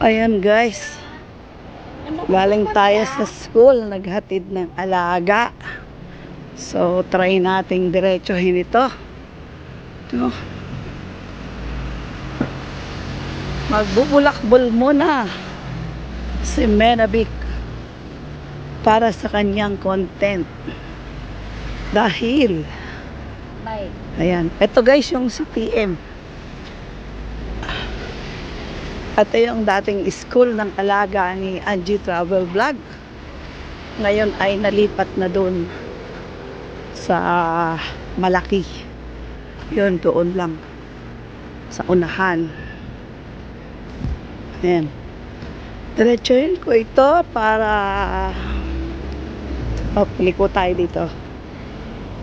Ayan guys, galing tayo sa school, naghatid ng alaga. So try nating diretsohin ito. Ito. Magbubulakbol muna si Menabic para sa kanyang content. Dahil ayan, ito guys yung CTM. At yung dating school ng alaga ni Angie Travel Vlog. Ngayon ay nalipat na doon sa Malaki. Yun, doon lang. Sa unahan. Ayan. Diretsuhin ko ito para paliko tayo dito.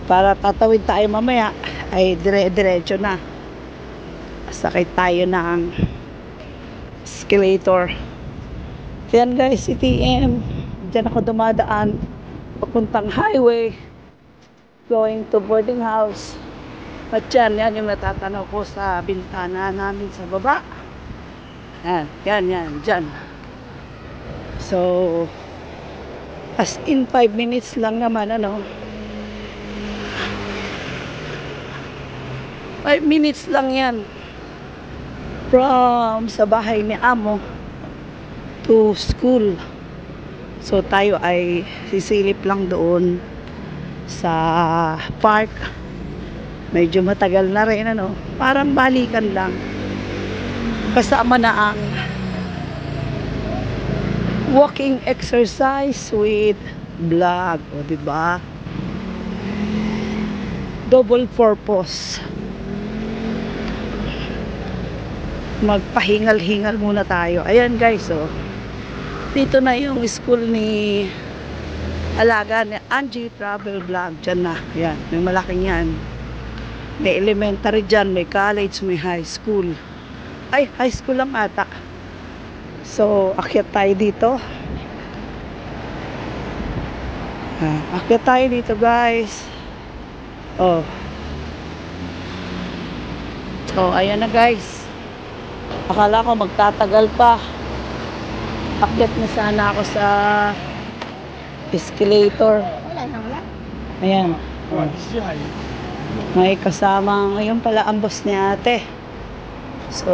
Para tatawid tayo mamaya ay dire-diretso na. Sakay tayo ng escalator. Yan guys, CTM. Diyan ako dumadaan papuntang highway going to boarding house. At yan yung natatanaw ko sa bintana namin sa baba. Yan, dyan. So as in 5 minutes lang naman 5 minutes lang yan from sa bahay ni Amo to school. So tayo ay sisilip lang doon sa park. Medyo matagal na rin parang balikan lang. Kasama na ang walking exercise with vlog, o diba? Double purpose. Magpahingal-hingal muna tayo. Ayan guys, dito na yung school ni alaga ni Angie Travel Vlog. Diyan na, ayan, may malaking yan. May elementary dyan, may college, may high school. Ay, high school lang ata. So akyat tayo dito. Akyat tayo dito guys. So ayan na guys. Akala ko magtatagal pa. Akyat na sana ako sa escalator. Ayan. May kasama ngayon pala ang boss ni ate. So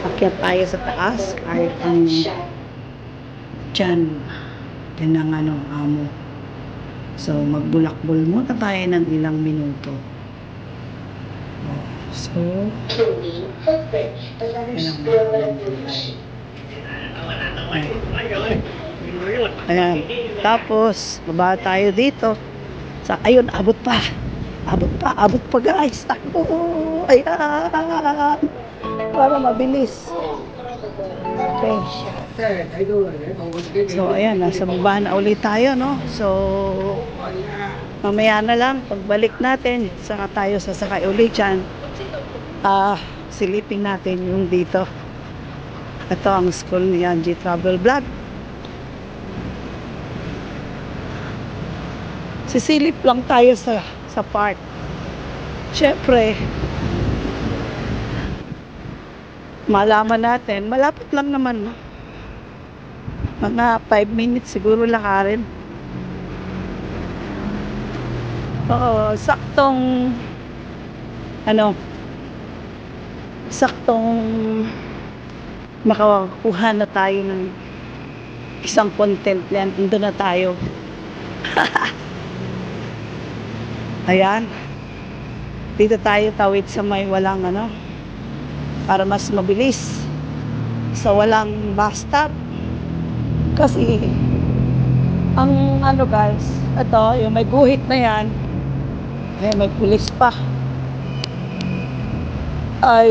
akyat tayo sa taas kahit ang dyan ang amo. So magbulakbol muna tayo ng ilang minuto. So ayan. Tapos baba tayo dito sa, ayun, abot pa guys. Ayan, para mabilis. Okay. So ayan, nasa baba na ulit tayo so mamaya na lang pagbalik natin saka tayo sasakay ulit dyan. Silipin natin yung dito. Ito ang school ni Angie Travel Vlog. Sisilip lang tayo sa park. Syempre malaman natin, malapit lang naman, mga 5 minutes siguro lakarin. Saktong makakuha na tayo ng isang content yan. Doon na tayo. Ayan, dito tayo tawid sa may walang para mas mabilis sa walang bus stop. Kasi ang guys, ito yung may guhit na yan, may pulis pa, ay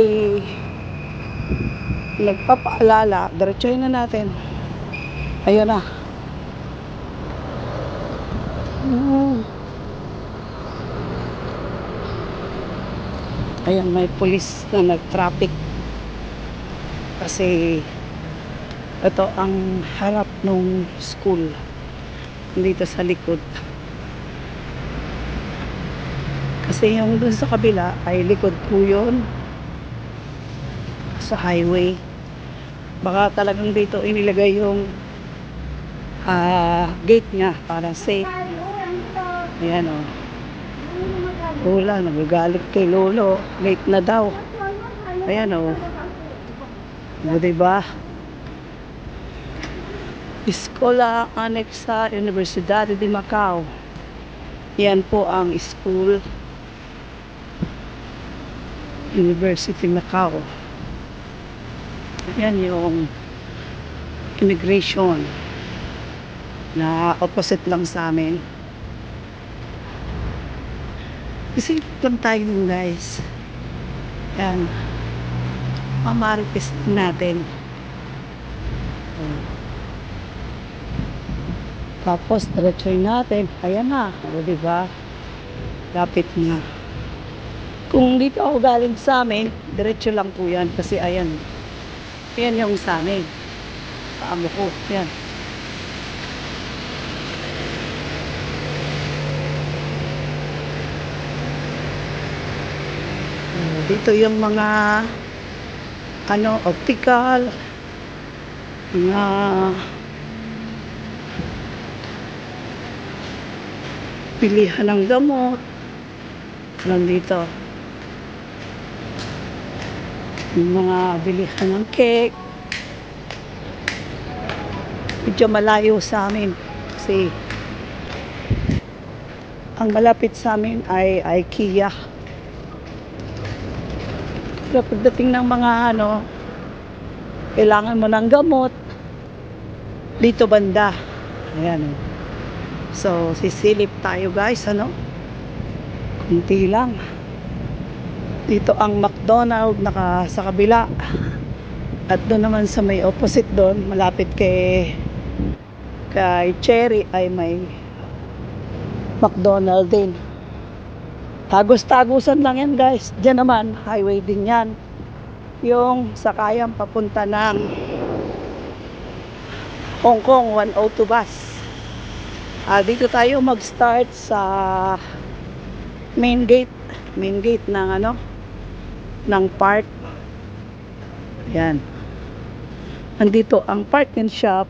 nagpapaalala. Diretsuhin na natin. Ayun na. Ayan, may pulis na nag-traffic. Kasi ito ang harap ng school dito sa likod. Kasi yung dun sa kabila ay likod po yun sa highway. Baka talagang dito inilagay yung gate niya para safe. Ayan o. Wala, nagagalit kay lolo. Late na daw. Ayan o. O, diba? Escola Anexa Universidad de Macau. Yan po ang school. University Macau. Yan yung immigration na opposite lang sa amin. Kasi lang tayo nun, guys. Yan. Mamaripis natin. Tapos, diretsoy natin. Ayan na. O, diba? Lapit na. Kung dito ako galing sa amin, diretso lang po yan. Kasi ayan. Ayan yung sa amin. Sa amo ko. Yan. Dito yung mga optical, mga pilihan ng gamot. Nandito yung mga bilihan ng cake. Medyo malayo sa amin kasi ang malapit sa amin ay IKEA. Pero pagdating ng mga kailangan mo ng gamot dito banda. Ayan. So, sisilip tayo, guys, kunti lang. Dito ang McDonald's sa kabila. At doon naman sa may opposite doon, malapit kay Cherry ay may McDonald's din. Tagos-tagusan lang yan, guys. Diyan naman, highway din yan. Yung sakayan papunta ng Hong Kong 102 bus. Dito tayo mag-start sa main gate ng ng park. Yan. Andito ang park and shop.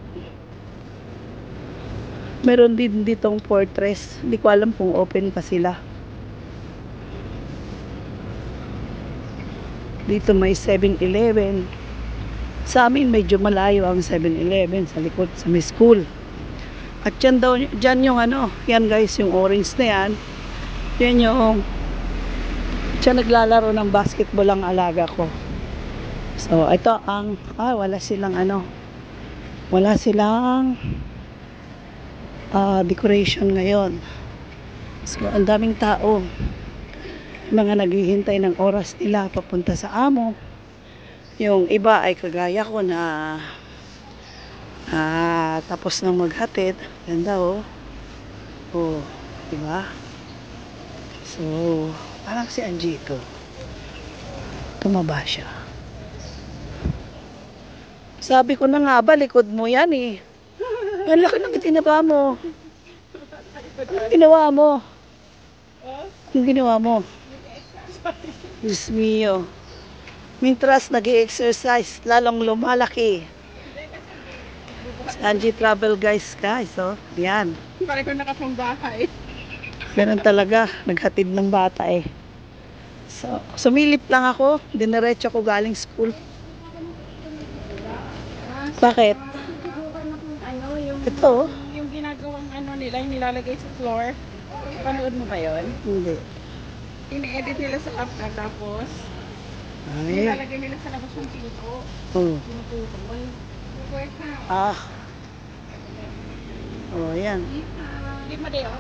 Meron din ditong Fortress. Hindi ko alam kung open pa sila. Dito may 7-Eleven. Sa amin medyo malayo ang 7-Eleven sa likod sa may school. At dyan yung yan, guys, yung orange na yan. Yan yung dyan naglalaro ng basketball ang alaga ko. So ito ang wala silang decoration ngayon. So ang daming tao. Mga naghihintay ng oras nila papunta sa amo. Yung iba ay kagaya ko na tapos nang maghatid. Ganda diba? So parang si Angie ito, tumaba siya. Sabi ko na nga ba, likod mo yan eh. Ang laki ng itinaba mo. Ginawa mo. Yung ginawa mo. Diyos mio. Mintras nag-i-exercise, lalong lumalaki. Angie Travel, guys. Yan. Parang ko nakapang bahay. Ganun talaga, naghatid ng bata eh. So, sumilip lang ako, diniretso ko galing school. Bakit? Ito. Yung ginagawang nila, yung nilalagay sa floor. Panood mo ba yun? Hindi. Ini-edit nila sa app na tapos nilalagay nila sa labas ng pinto. Tinutulong. Yan. Hindi mo dayo.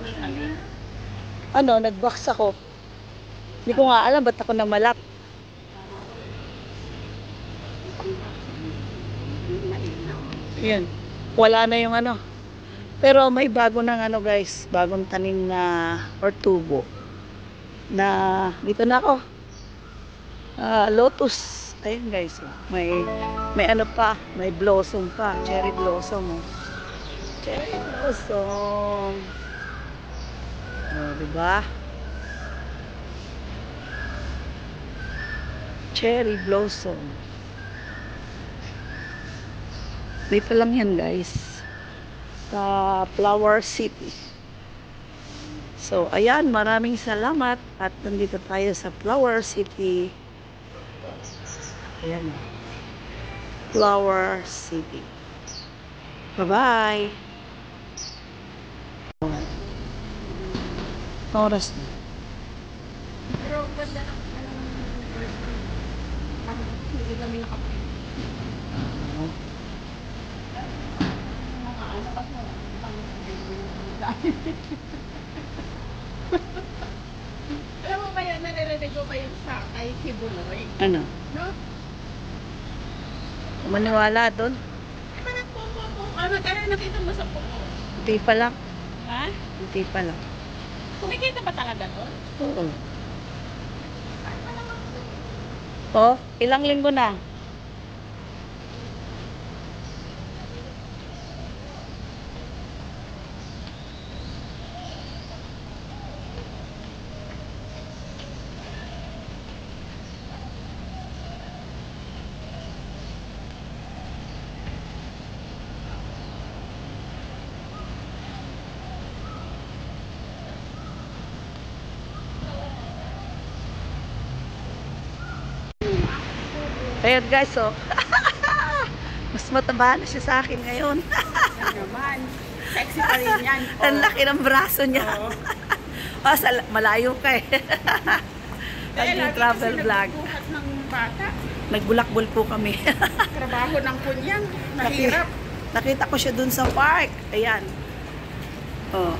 Nag-box ako. Hindi ko nga alam ba't ako namalat. Yan. Wala na yung Pero may bago ng guys, bagong tanim na or tubo. Na dito na ako. Lotus. Ayun, guys. May pa, may blossom pa, cherry blossom. Cherry blossom. Diba? Cherry blossom. Dito lang yan guys. Sa Flower City. So, ayan, maraming salamat at nandito tayo sa Flower City. Ayan. Flower City. Bye-bye. Oras na. Pero ganda ng hindi kami nakapunta. Alam mo ba yan, naririnig ko ba yung sa kay Kibuloy? Ano? No? Maniwala doon? Parang po. Ano, kaya nakita mo sa puko? Hindi pa lang. Ha? Hindi pa lang. Kumikita ba talaga doon? Oo. Oh, ilang linggo na? Ayan guys, oh. Mas mataba na siya sa akin ngayon. Naman. Sexy pa rin yan. Ang laki ng braso niya. Malayo ka eh. Ang travel vlog. Nagbuhat ng bata. Nagbulakbol po kami. Trabaho ng kunyang. Mahirap. Nakita ko siya dun sa park. Ayan. Oh.